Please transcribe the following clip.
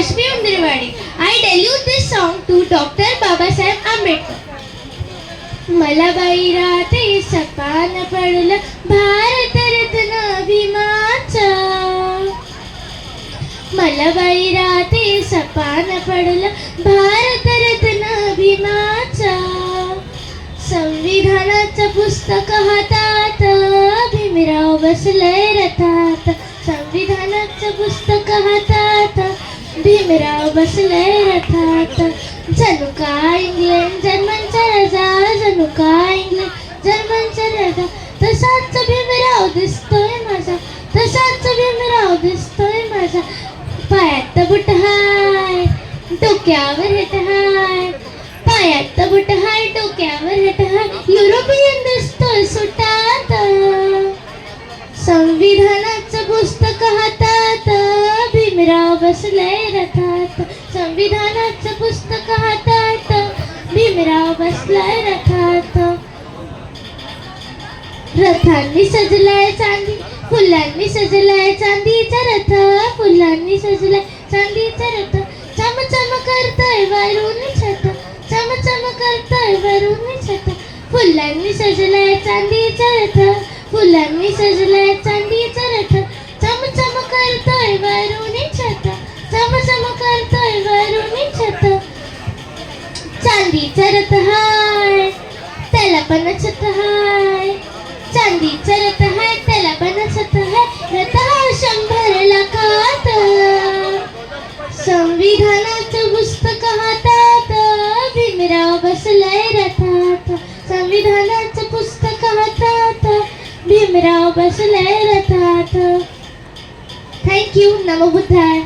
Yashvi Undirwadi. I delude this song to Dr. Babasaheb Ambedkar. मला बाई राते सपान पडलं भारत रत्न भीमाचा. मला बाई राते सपान पडलं भारत रत्न भीमाचा. संविधानाचं पुस्तक हातात भीमराव बसलंय रथात. संविधानाचं पुस्तक हातात भीमराव बसलंय रथात. जणू काय इंग्लंड जर्मनचा राजा, जणू काय इंग्लंड जर्मनचा राजा. तसाच भीमराव दिसतोय माझा, तसाच भीमराव दिसतोय माझा. पायात बुट हाय डोक्यावर हेट हाय, पायात बुट हाय डोक्यावर हेट हाय. युरोपियन दिसतोय सुटात. संविधानाचं पुस्तक हातात भीमराव बसलंय रथात. संविधानाचं पुस्तक हातात भीमराव बसलाय रथात. रथांनी सजलाय चांदी फुलांनी सजलाय चांदीचा रथ. फुलांनी सजलाय चांदीचा रथ. चमचम करतोय वरून छत, चमचम करतोय वरून छत. फुलांनी सजलाय चांदीचा रथ, फुलांनी सजलाय चांदीचा रथ. चमचम करतोय वरून छत, चमचम करतोय वरून छत. चांदीचा रथ हाय त्याला पण छत हाय. चांदीचा रथ हाय त्याला पण छत हाय. रथ हा 100 लाखात. संविधानाचं पुस्तक हातात भीमराव बसलाय रथात. संविधानाचं पुस्तक हातात भीमराव बसलाय रथात. थँक्यू. नमो बुद्धाय.